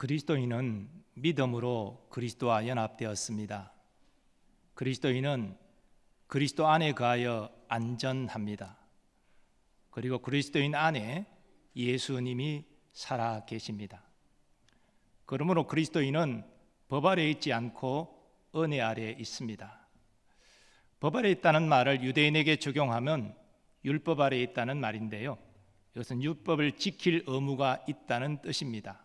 그리스도인은 믿음으로 그리스도와 연합되었습니다. 그리스도인은 그리스도 안에 거하여 안전합니다. 그리고 그리스도인 안에 예수님이 살아 계십니다. 그러므로 그리스도인은 법 아래 있지 않고 은혜 아래 있습니다. 법 아래 있다는 말을 유대인에게 적용하면 율법 아래 있다는 말인데요, 이것은 율법을 지킬 의무가 있다는 뜻입니다.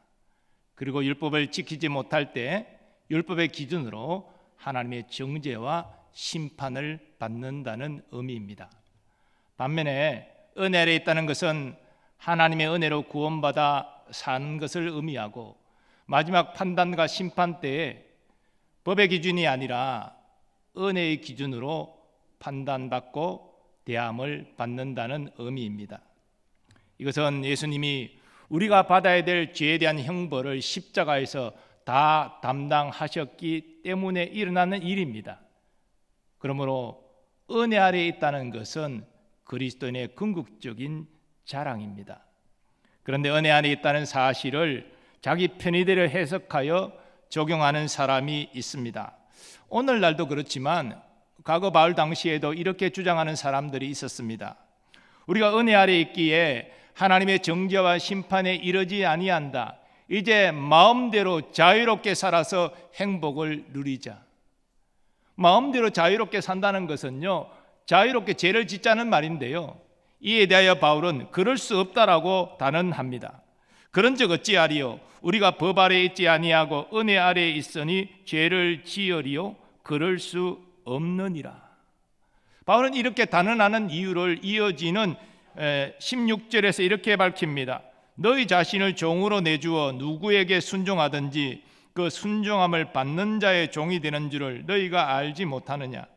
그리고 율법을 지키지 못할 때 율법의 기준으로 하나님의 정죄와 심판을 받는다는 의미입니다. 반면에 은혜 아래 있다는 것은 하나님의 은혜로 구원받아 사는 것을 의미하고, 마지막 판단과 심판 때에 법의 기준이 아니라 은혜의 기준으로 판단받고 대함을 받는다는 의미입니다. 이것은 예수님이 우리가 받아야 될 죄에 대한 형벌을 십자가에서 다 담당하셨기 때문에 일어나는 일입니다. 그러므로 은혜 아래에 있다는 것은 그리스도인의 궁극적인 자랑입니다. 그런데 은혜 안에 있다는 사실을 자기 편의대로 해석하여 적용하는 사람이 있습니다. 오늘날도 그렇지만 과거 바울 당시에도 이렇게 주장하는 사람들이 있었습니다. 우리가 은혜 아래에 있기에 하나님의 정죄와 심판에 이르지 아니한다. 이제 마음대로 자유롭게 살아서 행복을 누리자. 마음대로 자유롭게 산다는 것은요, 자유롭게 죄를 짓자는 말인데요, 이에 대하여 바울은 그럴 수 없다라고 단언합니다. 그런 적 어찌하리요? 우리가 법 아래에 있지 아니하고 은혜 아래에 있으니 죄를 지으리요? 그럴 수 없느니라. 바울은 이렇게 단언하는 이유를 이어지는 16절에서 이렇게 밝힙니다. 너희 자신을 종으로 내주어 누구에게 순종하든지 그 순종함을 받는 자의 종이 되는 줄을 너희가 알지 못하느냐?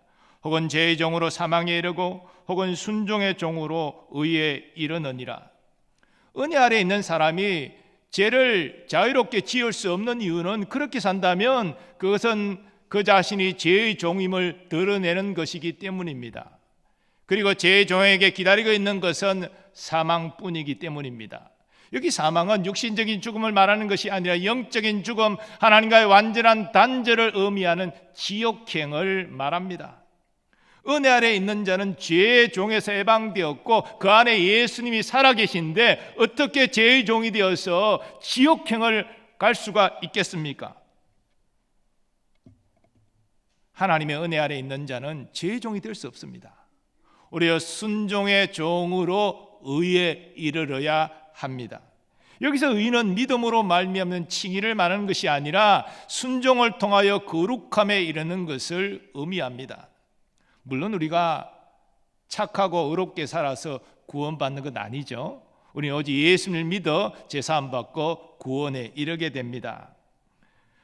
혹은 죄의 종으로 사망에 이르고 혹은 순종의 종으로 의에 이르느니라. 은혜 아래에 있는 사람이 죄를 자유롭게 지을 수 없는 이유는, 그렇게 산다면 그것은 그 자신이 죄의 종임을 드러내는 것이기 때문입니다. 그리고 죄의 종에게 기다리고 있는 것은 사망뿐이기 때문입니다. 여기 사망은 육신적인 죽음을 말하는 것이 아니라 영적인 죽음, 하나님과의 완전한 단절을 의미하는 지옥행을 말합니다. 은혜 아래에 있는 자는 죄의 종에서 해방되었고 그 안에 예수님이 살아계신데 어떻게 죄의 종이 되어서 지옥행을 갈 수가 있겠습니까? 하나님의 은혜 아래에 있는 자는 죄의 종이 될 수 없습니다. 오히려 순종의 종으로 의에 이르러야 합니다. 여기서 의는 믿음으로 말미암는 칭의를 말하는 것이 아니라 순종을 통하여 거룩함에 이르는 것을 의미합니다. 물론 우리가 착하고 의롭게 살아서 구원받는 건 아니죠. 우리는 오직 예수님을 믿어 제사함 받고 구원에 이르게 됩니다.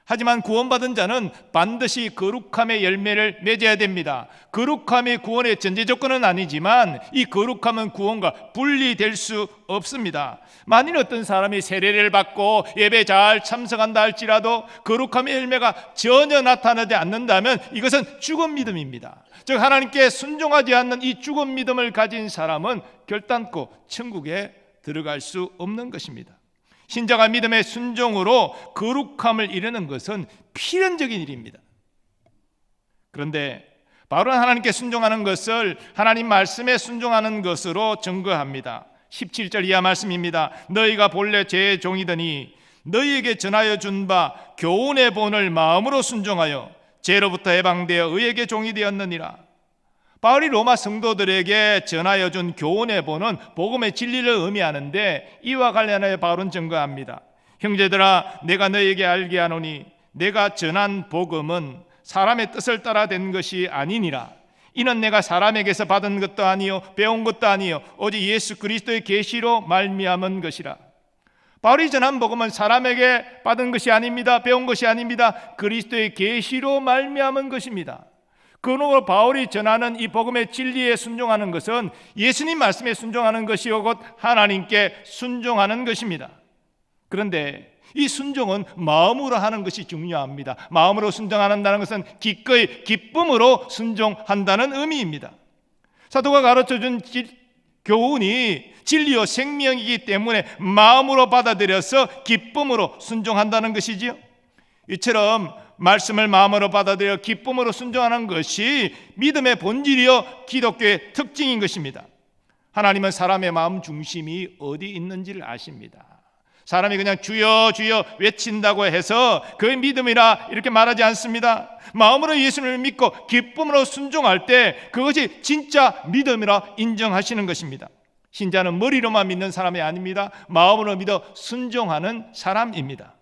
하지만 구원받은 자는 반드시 거룩함의 열매를 맺어야 됩니다. 거룩함이 구원의 전제 조건은 아니지만 이 거룩함은 구원과 분리될 수 없습니다. 만일 어떤 사람이 세례를 받고 예배 잘 참석한다 할지라도 거룩함의 열매가 전혀 나타나지 않는다면 이것은 죽은 믿음입니다. 즉 하나님께 순종하지 않는 이 죽은 믿음을 가진 사람은 결단코 천국에 들어갈 수 없는 것입니다. 신자가 믿음의 순종으로 거룩함을 이루는 것은 필연적인 일입니다. 그런데 바울은 하나님께 순종하는 것을 하나님 말씀에 순종하는 것으로 증거합니다. 17절 이하 말씀입니다. 너희가 본래 죄의 종이더니 너희에게 전하여 준 바 교훈의 본을 마음으로 순종하여 죄로부터 해방되어 의에게 종이 되었느니라. 바울이 로마 성도들에게 전하여 준 교훈의 본은 복음의 진리를 의미하는데 이와 관련하여 바울은 증거합니다. 형제들아, 내가 너희에게 알게 하노니 내가 전한 복음은 사람의 뜻을 따라 된 것이 아니니라. 이는 내가 사람에게서 받은 것도 아니요 배운 것도 아니요 오직 예수 그리스도의 계시로 말미암은 것이라. 바울이 전한 복음은 사람에게 받은 것이 아닙니다. 배운 것이 아닙니다. 그리스도의 계시로 말미암은 것입니다. 그러므로 바울이 전하는 이 복음의 진리에 순종하는 것은 예수님 말씀에 순종하는 것이요 곧 하나님께 순종하는 것입니다. 그런데 이 순종은 마음으로 하는 것이 중요합니다. 마음으로 순종한다는 것은 기꺼이 기쁨으로 순종한다는 의미입니다. 사도가 가르쳐준 교훈이 진리요 생명이기 때문에 마음으로 받아들여서 기쁨으로 순종한다는 것이지요. 이처럼 말씀을 마음으로 받아들여 기쁨으로 순종하는 것이 믿음의 본질이요 기독교의 특징인 것입니다. 하나님은 사람의 마음 중심이 어디 있는지를 아십니다. 사람이 그냥 주여 주여 외친다고 해서 그의 믿음이라 이렇게 말하지 않습니다. 마음으로 예수님을 믿고 기쁨으로 순종할 때 그것이 진짜 믿음이라 인정하시는 것입니다. 신자는 머리로만 믿는 사람이 아닙니다. 마음으로 믿어 순종하는 사람입니다.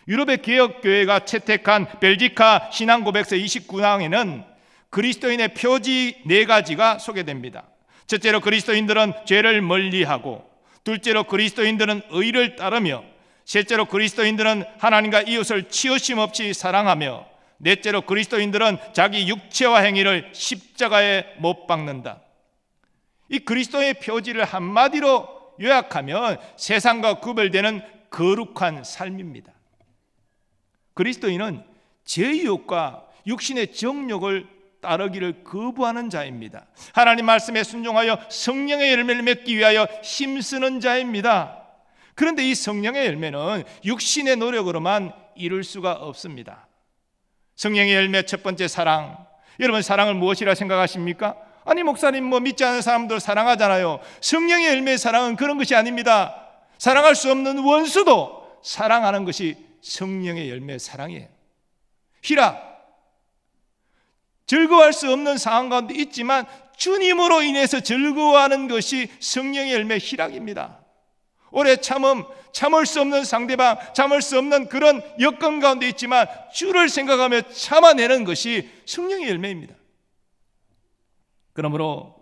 유럽의 개혁교회가 채택한 벨지카 신앙고백서 29장에는 그리스도인의 표지 4가지가 소개됩니다. 첫째로 그리스도인들은 죄를 멀리하고, 둘째로 그리스도인들은 의를 따르며, 셋째로 그리스도인들은 하나님과 이웃을 치우침 없이 사랑하며, 넷째로 그리스도인들은 자기 육체와 행위를 십자가에 못 박는다. 이 그리스도의 표지를 한마디로 요약하면 세상과 구별되는 거룩한 삶입니다. 그리스도인은 제의욕과 육신의 정욕을 따르기를 거부하는 자입니다. 하나님 말씀에 순종하여 성령의 열매를 맺기 위하여 힘쓰는 자입니다. 그런데 이 성령의 열매는 육신의 노력으로만 이룰 수가 없습니다. 성령의 열매 첫 번째 사랑. 여러분 사랑을 무엇이라 생각하십니까? 아니 목사님 믿지 않는 사람들 사랑하잖아요. 성령의 열매의 사랑은 그런 것이 아닙니다. 사랑할 수 없는 원수도 사랑하는 것이 성령의 열매의 사랑이에요. 희락, 즐거워할 수 없는 상황 가운데 있지만 주님으로 인해서 즐거워하는 것이 성령의 열매 희락입니다. 오래 참을 수 없는 상대방, 참을 수 없는 그런 여건 가운데 있지만 주를 생각하며 참아내는 것이 성령의 열매입니다. 그러므로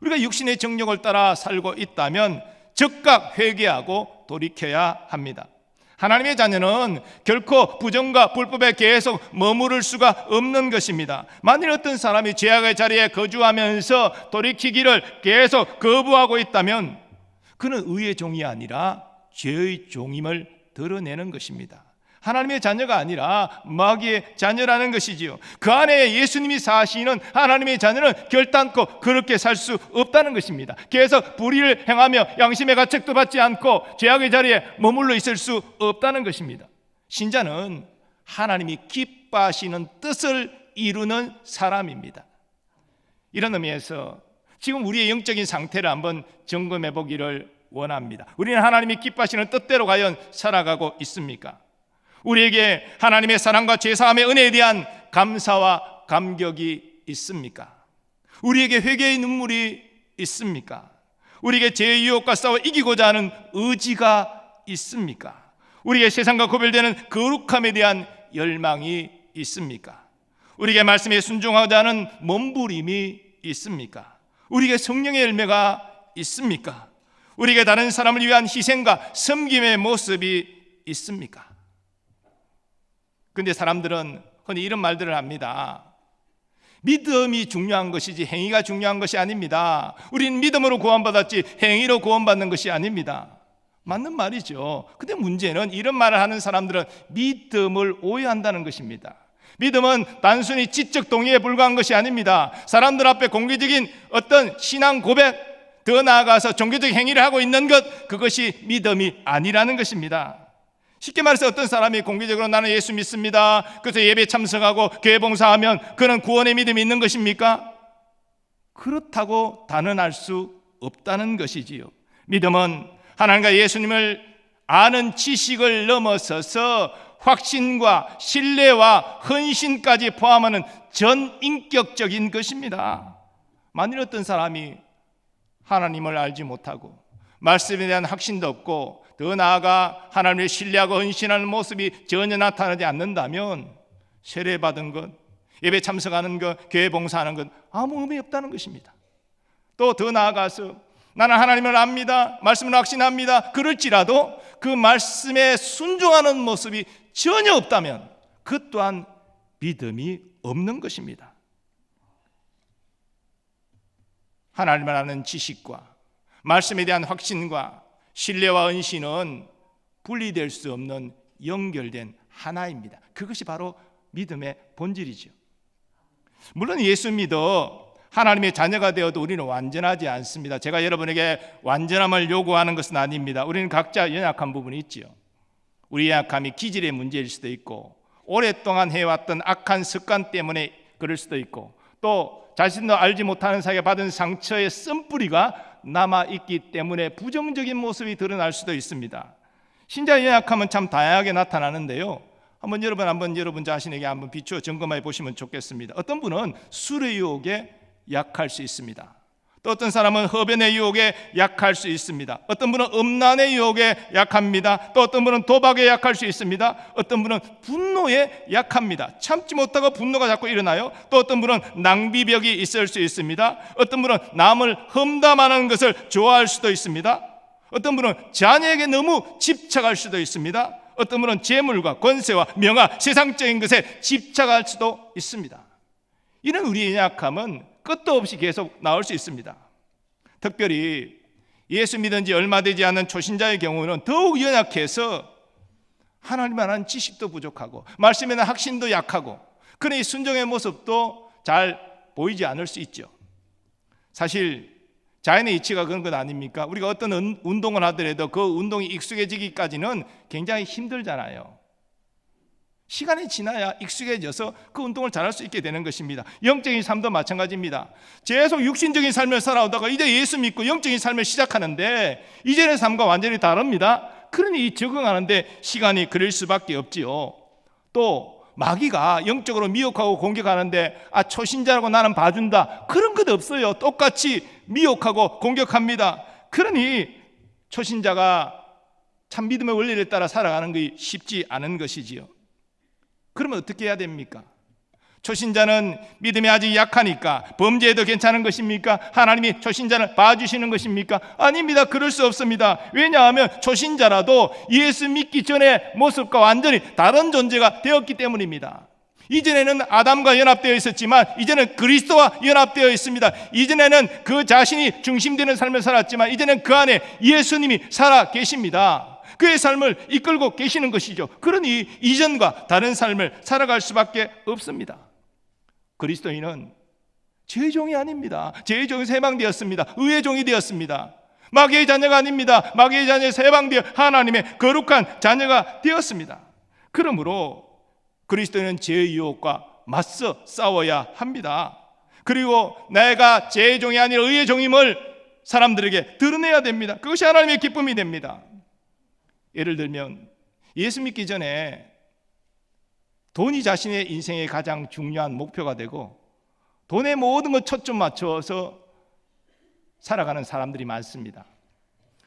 우리가 육신의 정욕을 따라 살고 있다면 즉각 회개하고 돌이켜야 합니다. 하나님의 자녀는 결코 부정과 불법에 계속 머무를 수가 없는 것입니다. 만일 어떤 사람이 죄악의 자리에 거주하면서 돌이키기를 계속 거부하고 있다면 그는 의의 종이 아니라 죄의 종임을 드러내는 것입니다. 하나님의 자녀가 아니라 마귀의 자녀라는 것이지요. 그 안에 예수님이 사시는 하나님의 자녀는 결단코 그렇게 살 수 없다는 것입니다. 계속 불의를 행하며 양심의 가책도 받지 않고 죄악의 자리에 머물러 있을 수 없다는 것입니다. 신자는 하나님이 기뻐하시는 뜻을 이루는 사람입니다. 이런 의미에서 지금 우리의 영적인 상태를 한번 점검해 보기를 원합니다. 우리는 하나님이 기뻐하시는 뜻대로 과연 살아가고 있습니까? 우리에게 하나님의 사랑과 죄사함의 은혜에 대한 감사와 감격이 있습니까? 우리에게 회개의 눈물이 있습니까? 우리에게 죄의 유혹과 싸워 이기고자 하는 의지가 있습니까? 우리에게 세상과 구별되는 거룩함에 대한 열망이 있습니까? 우리에게 말씀에 순종하고자 하는 몸부림이 있습니까? 우리에게 성령의 열매가 있습니까? 우리에게 다른 사람을 위한 희생과 섬김의 모습이 있습니까? 그런데 사람들은 흔히 이런 말들을 합니다. 믿음이 중요한 것이지 행위가 중요한 것이 아닙니다. 우리는 믿음으로 구원받았지 행위로 구원받는 것이 아닙니다. 맞는 말이죠. 근데 문제는 이런 말을 하는 사람들은 믿음을 오해한다는 것입니다. 믿음은 단순히 지적 동의에 불과한 것이 아닙니다. 사람들 앞에 공개적인 어떤 신앙 고백, 더 나아가서 종교적 행위를 하고 있는 것, 그것이 믿음이 아니라는 것입니다. 쉽게 말해서 어떤 사람이 공개적으로 나는 예수 믿습니다, 그래서 예배 참석하고 교회 봉사하면 그는 구원의 믿음이 있는 것입니까? 그렇다고 단언할 수 없다는 것이지요. 믿음은 하나님과 예수님을 아는 지식을 넘어서서 확신과 신뢰와 헌신까지 포함하는 전인격적인 것입니다. 만일 어떤 사람이 하나님을 알지 못하고 말씀에 대한 확신도 없고 더 나아가 하나님을 신뢰하고 헌신하는 모습이 전혀 나타나지 않는다면 세례받은 것, 예배 참석하는 것, 교회 봉사하는 것 아무 의미 없다는 것입니다. 또 더 나아가서 나는 하나님을 압니다, 말씀을 확신합니다, 그럴지라도 그 말씀에 순종하는 모습이 전혀 없다면 그 또한 믿음이 없는 것입니다. 하나님을 아는 지식과 말씀에 대한 확신과 신뢰와 은신은 분리될 수 없는 연결된 하나입니다. 그것이 바로 믿음의 본질이죠. 물론 예수 믿어 하나님의 자녀가 되어도 우리는 완전하지 않습니다. 제가 여러분에게 완전함을 요구하는 것은 아닙니다. 우리는 각자 연약한 부분이 있지요. 우리 연약함이 기질의 문제일 수도 있고, 오랫동안 해왔던 악한 습관 때문에 그럴 수도 있고, 또 자신도 알지 못하는 사이에 받은 상처의 쓴뿌리가 남아있기 때문에 부정적인 모습이 드러날 수도 있습니다. 신자의 연약함은 참 다양하게 나타나는데요, 한번 여러분 자신에게 한번 비추어 점검해 보시면 좋겠습니다. 어떤 분은 술의 유혹에 약할 수 있습니다. 또 어떤 사람은 흡연의 유혹에 약할 수 있습니다. 어떤 분은 음란의 유혹에 약합니다. 또 어떤 분은 도박에 약할 수 있습니다. 어떤 분은 분노에 약합니다. 참지 못하고 분노가 자꾸 일어나요. 또 어떤 분은 낭비벽이 있을 수 있습니다. 어떤 분은 남을 험담하는 것을 좋아할 수도 있습니다. 어떤 분은 자녀에게 너무 집착할 수도 있습니다. 어떤 분은 재물과 권세와 명화, 세상적인 것에 집착할 수도 있습니다. 이런 우리의 약함은 끝도 없이 계속 나올 수 있습니다. 특별히 예수 믿은 지 얼마 되지 않은 초신자의 경우는 더욱 연약해서 하나님에 대한 지식도 부족하고 말씀에 대한 확신도 약하고, 그러니 순종의 모습도 잘 보이지 않을 수 있죠. 사실 자연의 이치가 그런 것 아닙니까? 우리가 어떤 운동을 하더라도 그 운동이 익숙해지기까지는 굉장히 힘들잖아요. 시간이 지나야 익숙해져서 그 운동을 잘할 수 있게 되는 것입니다. 영적인 삶도 마찬가지입니다. 계속 육신적인 삶을 살아오다가 이제 예수 믿고 영적인 삶을 시작하는데 이전의 삶과 완전히 다릅니다. 그러니 적응하는데 시간이 걸릴 수밖에 없지요. 또 마귀가 영적으로 미혹하고 공격하는데 초신자라고 나는 봐준다, 그런 것 없어요. 똑같이 미혹하고 공격합니다. 그러니 초신자가 참 믿음의 원리를 따라 살아가는 것이 쉽지 않은 것이지요. 그러면 어떻게 해야 됩니까? 초신자는 믿음이 아직 약하니까 범죄해도 괜찮은 것입니까? 하나님이 초신자를 봐주시는 것입니까? 아닙니다. 그럴 수 없습니다. 왜냐하면 초신자라도 예수 믿기 전의 모습과 완전히 다른 존재가 되었기 때문입니다. 이전에는 아담과 연합되어 있었지만 이제는 그리스도와 연합되어 있습니다. 이전에는 그 자신이 중심되는 삶을 살았지만 이제는 그 안에 예수님이 살아 계십니다. 그의 삶을 이끌고 계시는 것이죠. 그러니 이전과 다른 삶을 살아갈 수밖에 없습니다. 그리스도인은 죄의 종이 아닙니다. 죄의 종에서 해방되었습니다. 의의 종이 되었습니다. 마귀의 자녀가 아닙니다. 마귀의 자녀에서 해방되어 하나님의 거룩한 자녀가 되었습니다. 그러므로 그리스도인은 죄의 유혹과 맞서 싸워야 합니다. 그리고 내가 죄의 종이 아니라 의의 종임을 사람들에게 드러내야 됩니다. 그것이 하나님의 기쁨이 됩니다. 예를 들면 예수 믿기 전에 돈이 자신의 인생의 가장 중요한 목표가 되고 돈에 모든 것 초점 맞춰서 살아가는 사람들이 많습니다.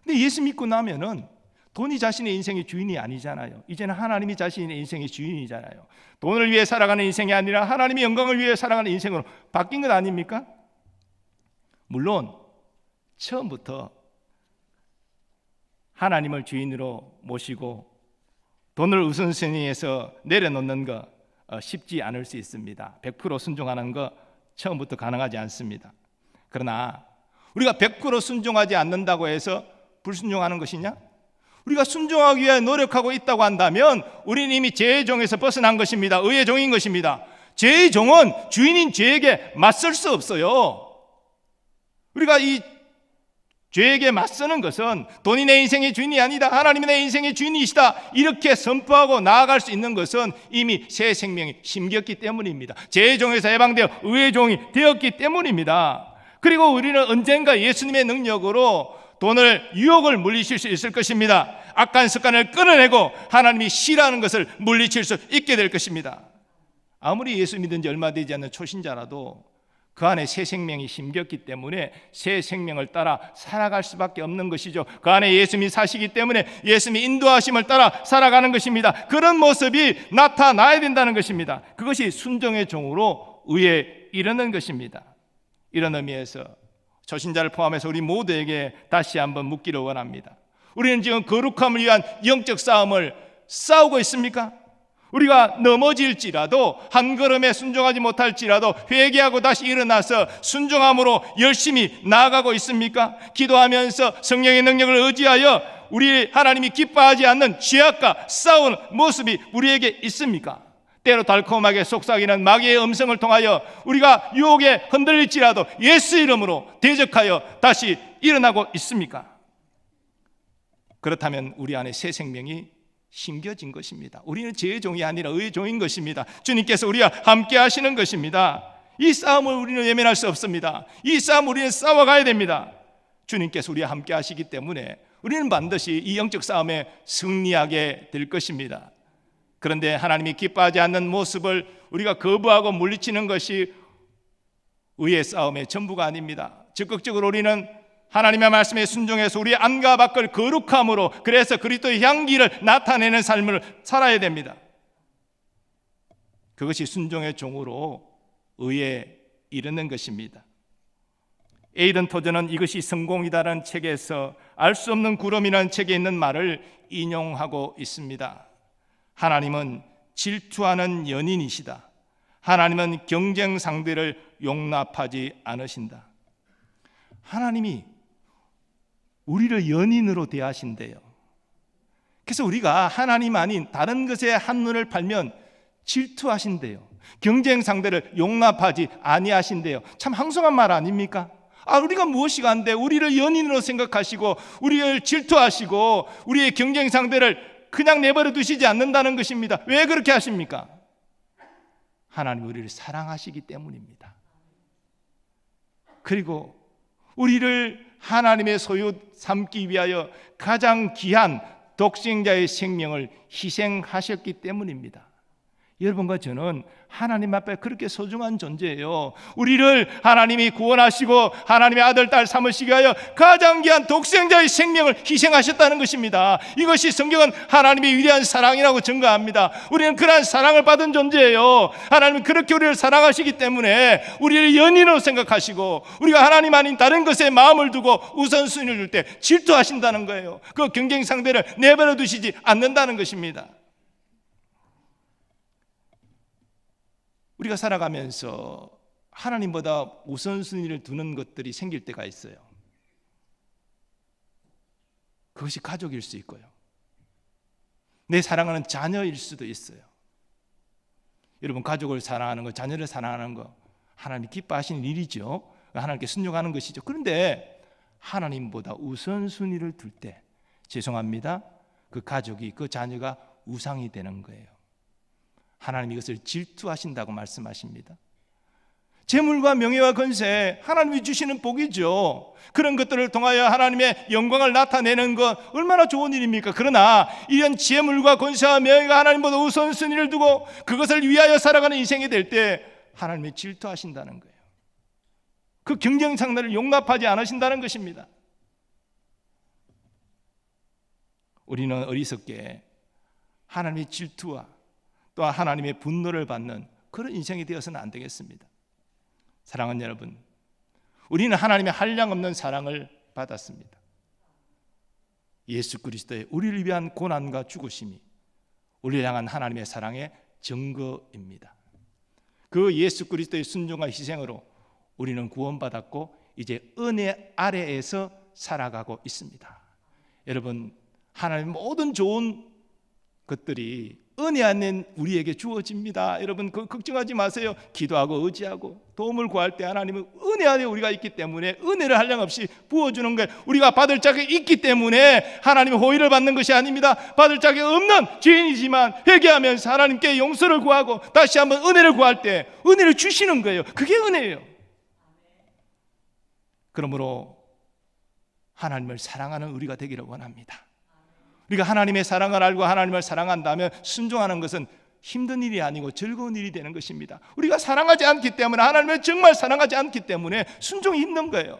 근데 예수 믿고 나면은 돈이 자신의 인생의 주인이 아니잖아요. 이제는 하나님이 자신의 인생의 주인이잖아요. 돈을 위해 살아가는 인생이 아니라 하나님의 영광을 위해 살아가는 인생으로 바뀐 것 아닙니까? 물론 처음부터 하나님을 주인으로 모시고 돈을 우선순위에서 내려놓는 거 쉽지 않을 수 있습니다. 100% 순종하는 거 처음부터 가능하지 않습니다. 그러나 우리가 100% 순종하지 않는다고 해서 불순종하는 것이냐? 우리가 순종하기 위해 노력하고 있다고 한다면 우리는 이미 죄의 종에서 벗어난 것입니다. 의의 종인 것입니다. 죄의 종은 주인인 죄에게 맞설 수 없어요. 우리가 이 죄에게 맞서는 것은 돈이 내 인생의 주인이 아니다, 하나님이 내 인생의 주인이시다, 이렇게 선포하고 나아갈 수 있는 것은 이미 새 생명이 심겼기 때문입니다. 죄의 종에서 해방되어 의의 종이 되었기 때문입니다. 그리고 우리는 언젠가 예수님의 능력으로 돈을 유혹을 물리칠 수 있을 것입니다. 악한 습관을 끊어내고 하나님이 싫어하는 것을 물리칠 수 있게 될 것입니다. 아무리 예수 믿은 지 얼마 되지 않는 초신자라도 그 안에 새 생명이 심겼기 때문에 새 생명을 따라 살아갈 수밖에 없는 것이죠. 그 안에 예수님이 사시기 때문에 예수님이 인도하심을 따라 살아가는 것입니다. 그런 모습이 나타나야 된다는 것입니다. 그것이 순종의 종으로 의에 이르는 것입니다. 이런 의미에서 초신자를 포함해서 우리 모두에게 다시 한번 묻기를 원합니다. 우리는 지금 거룩함을 위한 영적 싸움을 싸우고 있습니까? 우리가 넘어질지라도 한 걸음에 순종하지 못할지라도 회개하고 다시 일어나서 순종함으로 열심히 나아가고 있습니까? 기도하면서 성령의 능력을 의지하여 우리 하나님이 기뻐하지 않는 죄악과 싸우는 모습이 우리에게 있습니까? 때로 달콤하게 속삭이는 마귀의 음성을 통하여 우리가 유혹에 흔들릴지라도 예수 이름으로 대적하여 다시 일어나고 있습니까? 그렇다면 우리 안에 새 생명이 심겨진 것입니다. 우리는 죄의 종이 아니라 의의 종인 것입니다. 주님께서 우리와 함께 하시는 것입니다. 이 싸움을 우리는 외면할 수 없습니다. 이 싸움 우리는 싸워가야 됩니다. 주님께서 우리와 함께 하시기 때문에 우리는 반드시 이 영적 싸움에 승리하게 될 것입니다. 그런데 하나님이 기뻐하지 않는 모습을 우리가 거부하고 물리치는 것이 의의 싸움의 전부가 아닙니다. 적극적으로 우리는 하나님의 말씀에 순종해서 우리의 안과 밖을 거룩함으로, 그래서 그리스도의 향기를 나타내는 삶을 살아야 됩니다. 그것이 순종의 종으로 의에 이르는 것입니다. 에이든 토저는 이것이 성공이다라는 책에서 알 수 없는 구름이라는 책에 있는 말을 인용하고 있습니다. 하나님은 질투하는 연인이시다. 하나님은 경쟁 상대를 용납하지 않으신다. 하나님이 우리를 연인으로 대하신대요. 그래서 우리가 하나님 아닌 다른 것에 한눈을 팔면 질투하신대요. 경쟁 상대를 용납하지 아니하신대요. 참 황송한 말 아닙니까? 우리가 무엇이 간데 우리를 연인으로 생각하시고 우리를 질투하시고 우리의 경쟁 상대를 그냥 내버려 두시지 않는다는 것입니다. 왜 그렇게 하십니까? 하나님 우리를 사랑하시기 때문입니다. 그리고 우리를 하나님의 소유 삼기 위하여 가장 귀한 독생자의 생명을 희생하셨기 때문입니다. 여러분과 저는 하나님 앞에 그렇게 소중한 존재예요. 우리를 하나님이 구원하시고 하나님의 아들, 딸 삼으시기 위하여 가장 귀한 독생자의 생명을 희생하셨다는 것입니다. 이것이 성경은 하나님의 위대한 사랑이라고 증거합니다. 우리는 그러한 사랑을 받은 존재예요. 하나님은 그렇게 우리를 사랑하시기 때문에 우리를 연인으로 생각하시고 우리가 하나님 아닌 다른 것에 마음을 두고 우선순위를 줄 때 질투하신다는 거예요. 그 경쟁 상대를 내버려 두시지 않는다는 것입니다. 우리가 살아가면서 하나님보다 우선순위를 두는 것들이 생길 때가 있어요. 그것이 가족일 수 있고요, 내 사랑하는 자녀일 수도 있어요. 여러분, 가족을 사랑하는 것, 자녀를 사랑하는 것, 하나님이 기뻐하시는 일이죠. 하나님께 순종하는 것이죠. 그런데 하나님보다 우선순위를 둘 때, 죄송합니다, 그 가족이, 그 자녀가 우상이 되는 거예요. 하나님이 이것을 질투하신다고 말씀하십니다. 재물과 명예와 권세, 하나님이 주시는 복이죠. 그런 것들을 통하여 하나님의 영광을 나타내는 것 얼마나 좋은 일입니까? 그러나 이런 재물과 권세와 명예가 하나님보다 우선순위를 두고 그것을 위하여 살아가는 인생이 될 때 하나님이 질투하신다는 거예요. 그 경쟁 상대를 용납하지 않으신다는 것입니다. 우리는 어리석게 하나님의 질투와 또 하나님의 분노를 받는 그런 인생이 되어서는 안 되겠습니다. 사랑하는 여러분, 우리는 하나님의 한량없는 사랑을 받았습니다. 예수 그리스도의 우리를 위한 고난과 죽으심이 우리를 향한 하나님의 사랑의 증거입니다. 그 예수 그리스도의 순종과 희생으로 우리는 구원받았고 이제 은혜 아래에서 살아가고 있습니다. 여러분, 하나님 모든 좋은 것들이 은혜 안에 우리에게 주어집니다. 여러분, 그 걱정하지 마세요. 기도하고 의지하고 도움을 구할 때 하나님은 은혜 안에 우리가 있기 때문에 은혜를 한량없이 부어주는 거예요. 우리가 받을 자격이 있기 때문에 하나님의 호의를 받는 것이 아닙니다. 받을 자격이 없는 죄인이지만 회개하면서 하나님께 용서를 구하고 다시 한번 은혜를 구할 때 은혜를 주시는 거예요. 그게 은혜예요. 그러므로 하나님을 사랑하는 우리가 되기를 원합니다. 우리가 하나님의 사랑을 알고 하나님을 사랑한다면 순종하는 것은 힘든 일이 아니고 즐거운 일이 되는 것입니다. 우리가 사랑하지 않기 때문에, 하나님을 정말 사랑하지 않기 때문에 순종이 힘든 거예요.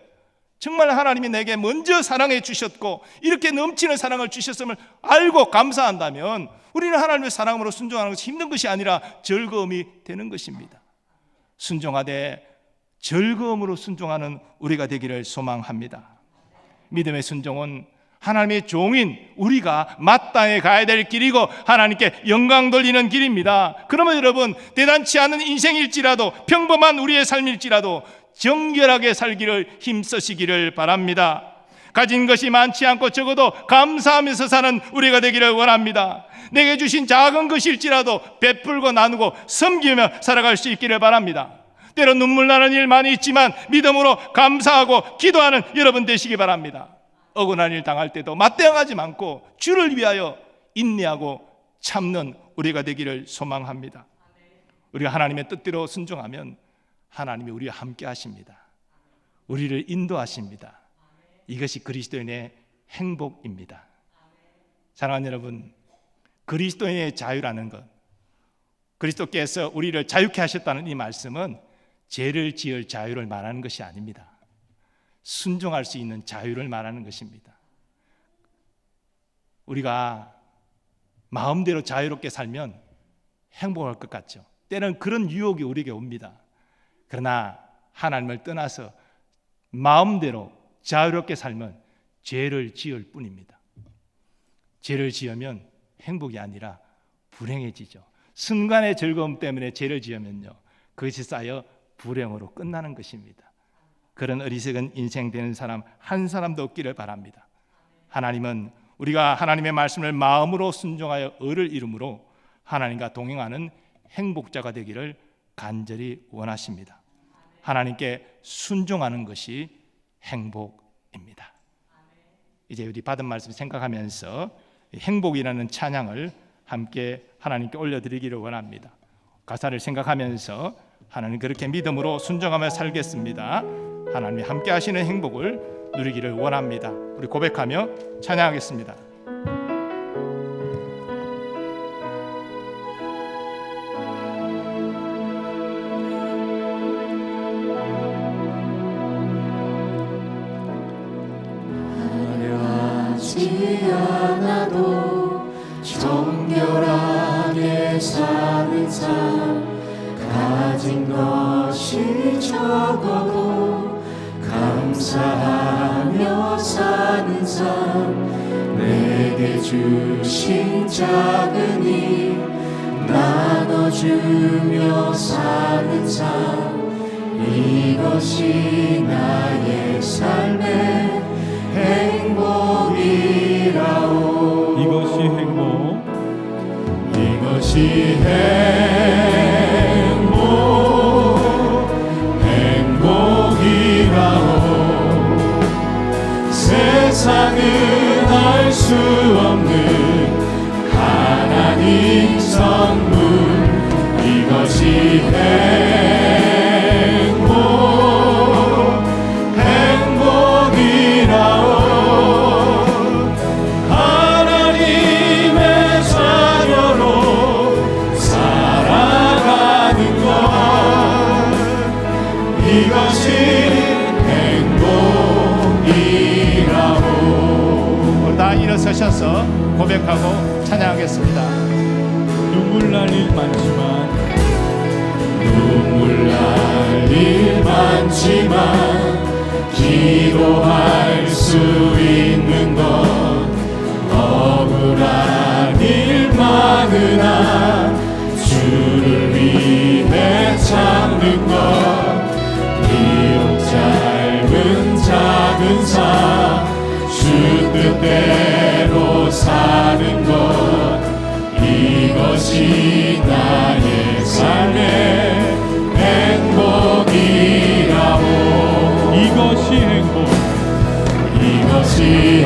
정말 하나님이 내게 먼저 사랑해 주셨고 이렇게 넘치는 사랑을 주셨음을 알고 감사한다면 우리는 하나님의 사랑으로 순종하는 것이 힘든 것이 아니라 즐거움이 되는 것입니다. 순종하되 즐거움으로 순종하는 우리가 되기를 소망합니다. 믿음의 순종은 하나님의 종인 우리가 마땅히 가야 될 길이고 하나님께 영광 돌리는 길입니다. 그러면 여러분, 대단치 않은 인생일지라도, 평범한 우리의 삶일지라도 정결하게 살기를 힘쓰시기를 바랍니다. 가진 것이 많지 않고 적어도 감사하면서 사는 우리가 되기를 원합니다. 내게 주신 작은 것일지라도 베풀고 나누고 섬기며 살아갈 수 있기를 바랍니다. 때로 눈물 나는 일 많이 있지만 믿음으로 감사하고 기도하는 여러분 되시기 바랍니다. 억울한 일 당할 때도 맞대응하지 않고 주를 위하여 인내하고 참는 우리가 되기를 소망합니다. 우리가 하나님의 뜻대로 순종하면 하나님이 우리와 함께 하십니다. 우리를 인도하십니다. 이것이 그리스도인의 행복입니다. 사랑하는 여러분, 그리스도인의 자유라는 것, 그리스도께서 우리를 자유케 하셨다는 이 말씀은 죄를 지을 자유를 말하는 것이 아닙니다. 순종할 수 있는 자유를 말하는 것입니다. 우리가 마음대로 자유롭게 살면 행복할 것 같죠. 때는 그런 유혹이 우리에게 옵니다. 그러나 하나님을 떠나서 마음대로 자유롭게 살면 죄를 지을 뿐입니다. 죄를 지으면 행복이 아니라 불행해지죠. 순간의 즐거움 때문에 죄를 지으면요, 그것이 쌓여 불행으로 끝나는 것입니다. 그런 어리석은 인생 되는 사람 한 사람도 없기를 바랍니다. 하나님은 우리가 하나님의 말씀을 마음으로 순종하여 의를 이름으로 하나님과 동행하는 행복자가 되기를 간절히 원하십니다. 하나님께 순종하는 것이 행복입니다. 이제 우리 받은 말씀 생각하면서 행복이라는 찬양을 함께 하나님께 올려드리기를 원합니다. 가사를 생각하면서 하나님 그렇게 믿음으로 순종하며 살겠습니다. 하나님이 함께 하시는 행복을 누리기를 원합니다. 우리 고백하며 찬양하겠습니다. 화려하지 않아도 정결하게 사는 삶, 가진 것이 적어도 감사하며 사는 삶, 내게 주신 작은 일 나눠주며 사는 삶, 이것이 나의 삶의 행복이라오. 이것이 행복, 이것이 행복이라오. 세상은 알 수 없는 하나님 선물, 이것이 행복이라오. 하나님의 자녀로 살아가는 것, 이것이 행복이라오. 다 일어서셔서 고백하고 찬양하겠습니다. 눈물 날 일 많지만 눈물 날 일 많지만 기도할 수 있는 것, 억울한 일 많으나 주를 위해 참는 것, 비록 짧은 작은 삶 주 뜻대로 사는 것, 이것이 나의 삶의 행복이라오. 이것이 행복, 이것이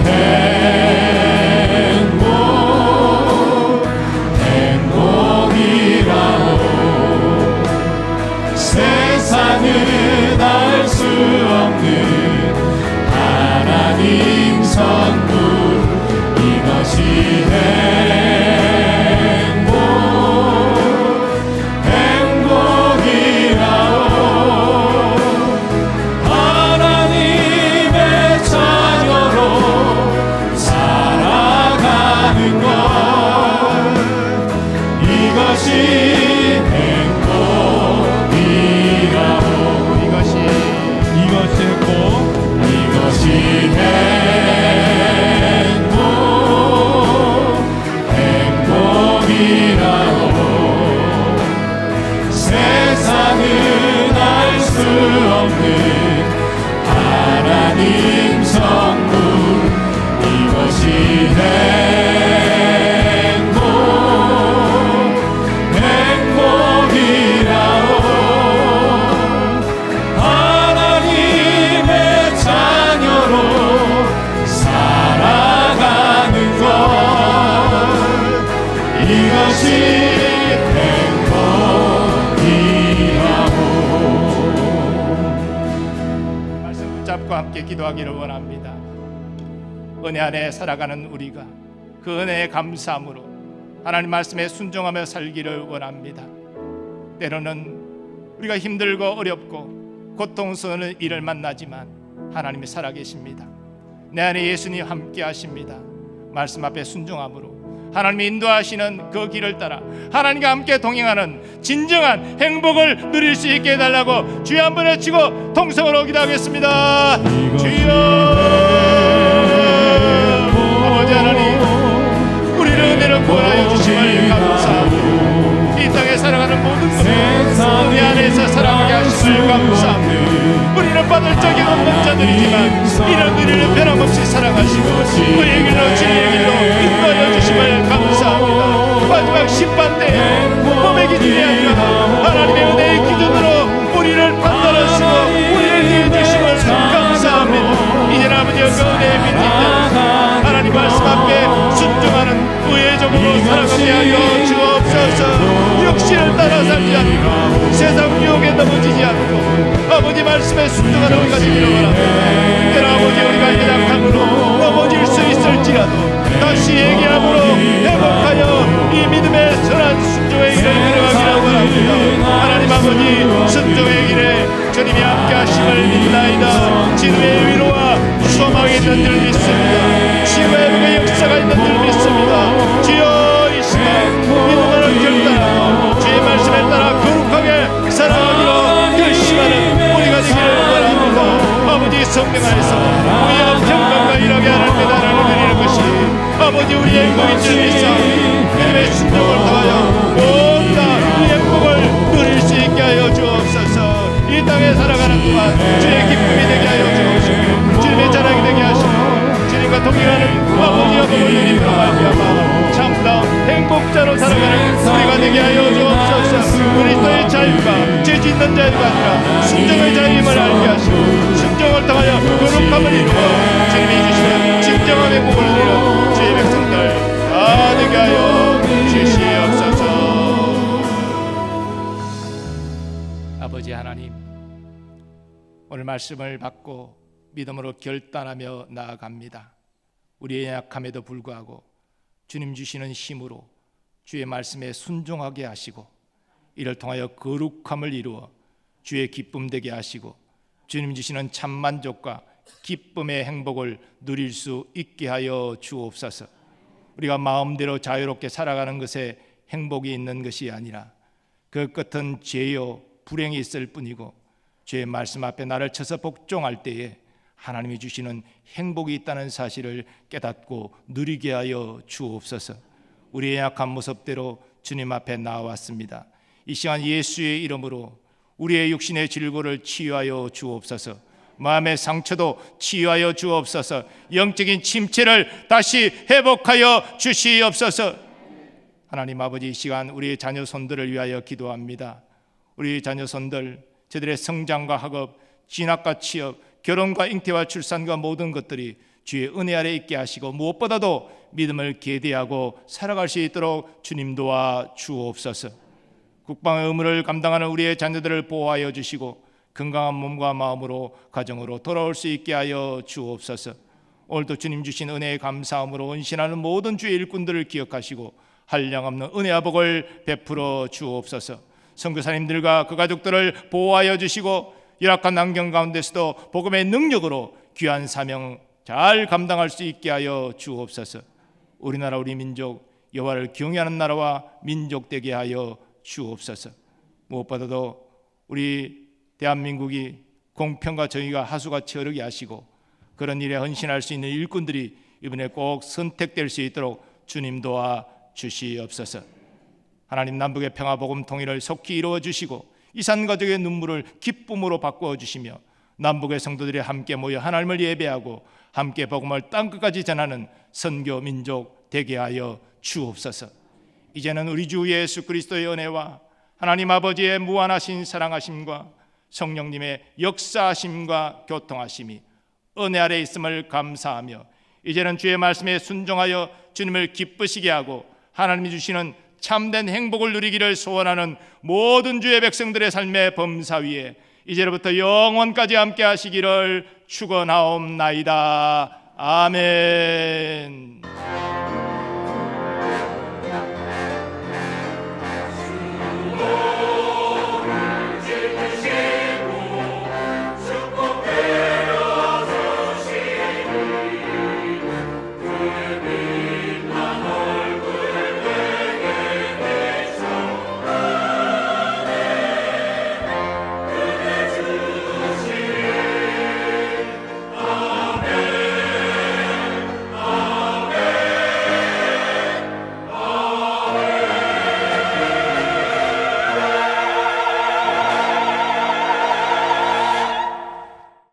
행복이라오. 세상은 알 수 없는 하나님 선물, 이것이 행복이라오. 하나님의 자녀로 살아가는 것, 이것이 행복이라오. 이것이 행복, 이것이 행복이라오. 세상은 알 수 없는 하나님 선물, 말씀 붙잡고 함께 기도하기를 원합니다. 은혜 안에 살아가는 우리가 그 은혜에 감사함으로 하나님 말씀에 순종하며 살기를 원합니다. 때로는 우리가 힘들고 어렵고 고통스러운 일을 만나지만 하나님이 살아계십니다. 내 안에 예수님 함께 하십니다. 말씀 앞에 순종함으로 하나님이 인도하시는 그 길을 따라 하나님과 함께 동행하는 진정한 행복을 누릴 수 있게 해달라고 주여 한번 외치고 통성으로 기도하겠습니다. 주여, 아버지 하나님, 우리를 은혜로 구원하여 주심을 감사하고 이 땅에 살아가는 모든 것을 은혜 안에서 살아가게 하심을 감사합니다. 우리는 받을 적이 없는 자들이지만 이런 은혜를 변함없이 사랑하시고 우리의 길로 진리의 길로 인도하여 주심을 감사합니다. 마지막 심판 때에 몸의 기준이 아니라 하나님의 은혜의 기준으로 우리를 판단하시고 우리에게 주심을 감사합니다. 이제는 아버지의 그 은혜의 밑에 하나님 말씀 앞에 순종하는 의회적으로 살아가게 하여 주옵소서. 육신을 따라 살지 않고 세상 유혹에 넘어지지 않고 아버지 말씀에 순종하는 우리가 되기를 바랍니다. 때로 아버지 우리가 연약함으로 넘어질 수 있을지라도 다시 얘기함으로 회복하여 이 믿음의 선한 순종의 길을 걸어가기를 원합니다. 하나님 아버지 순종의 길에 주님이 함께 하심을 믿나이다. 진우의 위로와 소망이 있는 줄 믿습니다. 치유의 회복의 역사가 있는 줄 믿습니다. 주여 이 시간 믿음으로 결단하고 주의 말씀에 따라 거룩하게 살아가기로 결심하는 우리가 되기를 원합니다. 아버지 성령 안에서 우리의 평강과 일하게 하는 배달을 드리는 것이 아버지 우리의 행복인 줄 믿사오니 믿음의 순종을 통하여 온다 이 행복을 누릴 수 있게 하여 주옵소서. 이 땅에 살아가는 동안 주의 기쁨이 되게 하여 주옵시고 주님의 자랑이 되게 하시고 주님과 동행하는 아버지의 복을 누림으로 말미암아 참다운 행복자로 살아가는 우리가 되게 하여 주옵소서. 그리스도의 자유가 죄 짓는 자유가 아니라 순종의 자유임을 알게 하시고 순종을 통하여 거룩함을 이루어 주님이 주시는 진정함의 복을 누리는 주의 백성들 다 되게 하여 주시옵소서. 아버지 하나님, 오늘 말씀을 받고 믿음으로 결단하며 나아갑니다. 우리의 약함에도 불구하고 주님 주시는 힘으로 주의 말씀에 순종하게 하시고 이를 통하여 거룩함을 이루어 주의 기쁨 되게 하시고 주님 주시는 참 만족과 기쁨의 행복을 누릴 수 있게 하여 주옵소서. 우리가 마음대로 자유롭게 살아가는 것에 행복이 있는 것이 아니라 그 끝은 죄요 불행이 있을 뿐이고 주의 말씀 앞에 나를 쳐서 복종할 때에 하나님이 주시는 행복이 있다는 사실을 깨닫고 누리게 하여 주옵소서. 우리의 약한 모습대로 주님 앞에 나왔습니다. 이 시간 예수의 이름으로 우리의 육신의 질고를 치유하여 주옵소서. 마음의 상처도 치유하여 주옵소서. 영적인 침체를 다시 회복하여 주시옵소서. 하나님 아버지, 이 시간 우리의 자녀 손들을 위하여 기도합니다. 우리 자녀 손들 저들의 성장과 학업, 진학과 취업, 결혼과 잉태와 출산과 모든 것들이 주의 은혜 아래 있게 하시고 무엇보다도 믿음을 계대하고 살아갈 수 있도록 주님 도와 주옵소서. 국방의 의무를 감당하는 우리의 자녀들을 보호하여 주시고 건강한 몸과 마음으로 가정으로 돌아올 수 있게 하여 주옵소서. 오늘도 주님 주신 은혜에 감사함으로 헌신하는 모든 주의 일꾼들을 기억하시고 한량없는 은혜와 복을 베풀어 주옵소서. 선교사님들과 그 가족들을 보호하여 주시고 열악한 환경 가운데서도 복음의 능력으로 귀한 사명 잘 감당할 수 있게 하여 주옵소서. 우리나라 우리 민족 여호와를 경외하는 나라와 민족 되게 하여 주옵소서. 무엇보다도 우리 대한민국이 공평과 정의가 하수가 채어르게 하시고 그런 일에 헌신할 수 있는 일꾼들이 이번에 꼭 선택될 수 있도록 주님 도와 주시옵소서. 하나님, 남북의 평화 복음 통일을 속히 이루어 주시고 이산가족의 눈물을 기쁨으로 바꾸어 주시며 남북의 성도들이 함께 모여 하나님을 예배하고 함께 복음을 땅끝까지 전하는 선교 민족 되게 하여 주옵소서. 이제는 우리 주 예수 그리스도의 은혜와 하나님 아버지의 무한하신 사랑하심과 성령님의 역사하심과 교통하심이 은혜 아래 있음을 감사하며 이제는 주의 말씀에 순종하여 주님을 기쁘시게 하고 하나님이 주시는 참된 행복을 누리기를 소원하는 모든 주의 백성들의 삶의 범사 위에 이제로부터 영원까지 함께 하시기를 축원하옵나이다. 아멘.